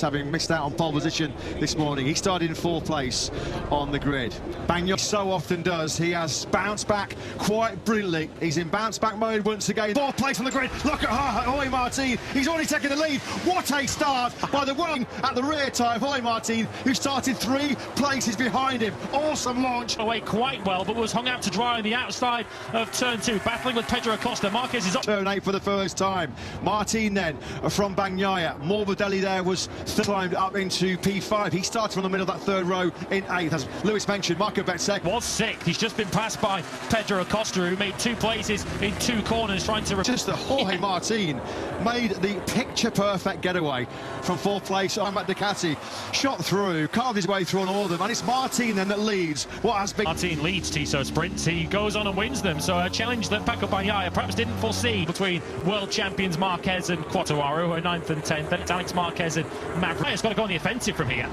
Having missed out on pole position this morning. He started in 4th place on the grid. Bagnaia so often does. He has bounced back quite brilliantly. He's in bounce back mode once again. 4th place on the grid. Look at Jorge Martin. He's already taken the lead. What a start by the one at the rear tyre, Jorge Martin, who started 3 places behind him. Awesome launch. Away quite well, but was hung out to dry on the outside of turn 2, battling with Pedro Acosta. Marquez is up. Turn 8 for the first time. Martin then from Bagnaia. Morbidelli there was climbed up into P5. He started from the middle of that 3rd row in 8th. As Lewis mentioned, Marco Betzek was 6th. He's just been passed by Pedro Acosta, who made 2 places in 2 corners trying to... Just that Jorge Martin made the picture-perfect getaway from 4th place on Pramac Ducati. Shot through, carved his way through on all of them, and it's Martin then that leads what has been... Martin leads Tissot sprints. He goes on and wins them, so a challenge that Paco Bagnaia perhaps didn't foresee between world champions Marquez and Quartararo, who are 9th and 10th. Then it's Alex Marquez and Maverick. He's got to go on the offensive from here.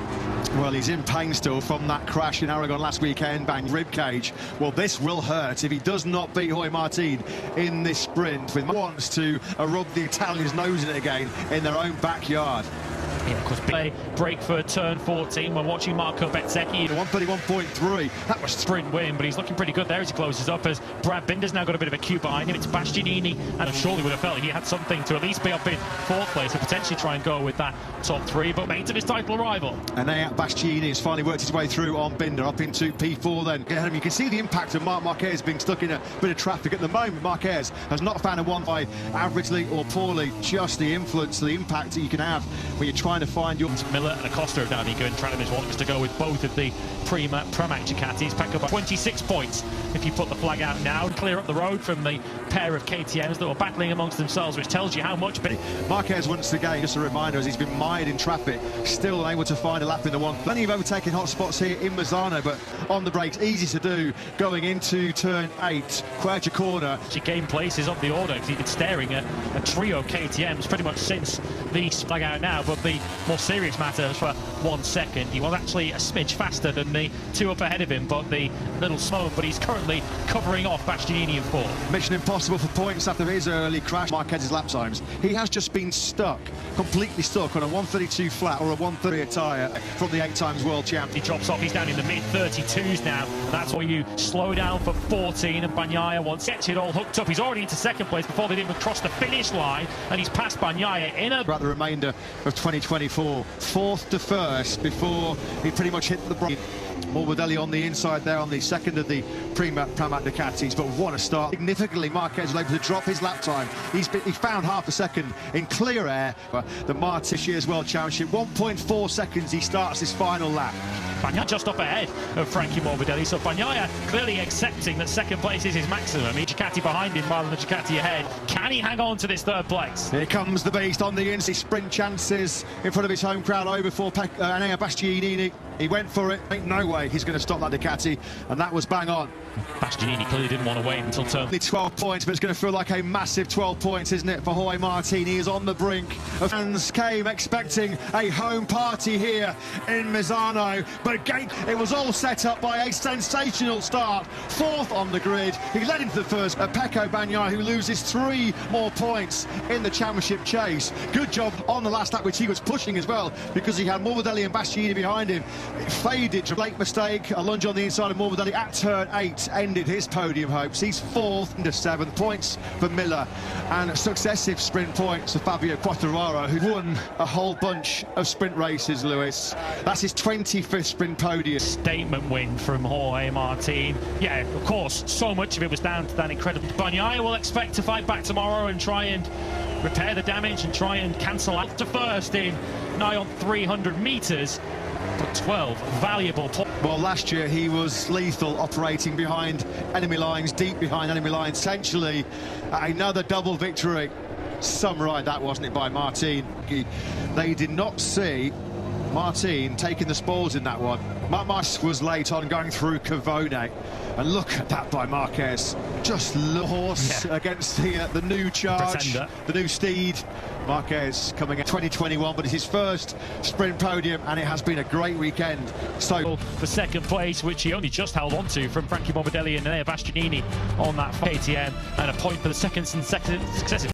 Well, he's in pain still from that crash in Aragon last weekend, bang rib cage. Well, this will hurt if he does not beat Jorge Martin in this sprint. With wants to rub the Italians' nose in it again in their own backyard. Yeah, of course, break for turn 14. We're watching Marco Bezzecchi. 131.3. That was sprint win, but he's looking pretty good there as he closes up, as Brad Binder's now got a bit of a queue behind him. It's Bastianini, and I surely would have felt he had something to at least be up in 4th place and potentially try and go with that top 3, but made to his title rival. Enea Bastianini has finally worked his way through on Binder, up into P4 then. You can see the impact of Marc Marquez being stuck in a bit of traffic at the moment. Marquez has not found a one by averagely or poorly, just the influence, the impact that you can have when you're trying to find your... Miller and Acosta have now been going. Tranim's wants to go with both of the Pramac Ducatis. Pack up 26 points if you put the flag out now and clear up the road from the pair of KTMs that were battling amongst themselves, which tells you how much... Marquez once again, just a reminder, as he's been mired in traffic, still able to find a lap in the one. Plenty of overtaking hot spots here in Misano, but on the brakes, easy to do going into turn 8, Quercia corner. She gained places up the order because he's been staring at a trio of KTMs pretty much since the flag out now, but the more serious matter for 1 second. He was actually a smidge faster than the 2 up ahead of him, but the little slow, but he's currently covering off Bastianini in 4th. Mission impossible for points after his early crash. Marquez's lap times. He has just been stuck, completely stuck on a 132 flat or a 130 tyre from the 8 times world champ. He drops off, he's down in the mid-32s now. That's where you slow down for 14, and Bagnaia wants to get it all hooked up. He's already into 2nd place before they even cross the finish line, and he's passed Bagnaia in a... Throughout the remainder of 2024, 4th to 1st before he pretty much hit the break. Morbidelli on the inside there on the 2nd of the Pramac Ducatis, but what a start. Significantly, Marquez was able to drop his lap time. He found half a second in clear air. The Martin this year's World Championship, 1.4 seconds he starts his final lap. Bagnaia just up ahead of Franco Morbidelli, so Bagnaia clearly accepting that 2nd place is his maximum. Ducati behind him, Marlon Ducati ahead. Can he hang on to this 3rd place? Here comes the beast on the inside. Sprint chances in front of his home crowd over for Enea Bastianini. He went for it. Ain't no way he's going to stop that Ducati, and that was bang on. Bastianini clearly didn't want to wait until turn... Only 12 points, but it's going to feel like a massive 12 points, isn't it, for Jorge Martin? He is on the brink. Fans came expecting a home party here in Misano, but again, it was all set up by a sensational start. 4th on the grid. He led into the first. Paco Bagnaia, who loses 3 more points in the championship chase. Good job on the last lap, which he was pushing as well, because he had Morbidelli and Bastianini behind him. It faded. Late mistake. A lunge on the inside of Morbidelli at turn 8 ended his podium hopes. He's 4th into 7th. Points for Miller and successive sprint points for Fabio Quartararo, who won a whole bunch of sprint races, Lewis. That's his 25th sprint podium. Statement win from Jorge Martin. Yeah, of course, so much of it was down to that incredible... Bagnaia will expect to fight back tomorrow and try and repair the damage and try and cancel out to 1st in nigh on 300 metres. But 12 valuable points. Well, last year he was lethal, operating behind enemy lines, deep behind enemy lines. Essentially, another double victory. Some ride that, wasn't it, by Martin? They did not see Martin taking the spoils in that one. Marc Marquez was late on going through Cavone, and look at that by Marquez. Just the horse against the new charge, Pretender. The new steed. Marquez coming in 2021, but it's his first sprint podium, and it has been a great weekend. So for 2nd place, which he only just held on to from Franco Morbidelli and Enea Bastianini on that KTM, and a point for the second successive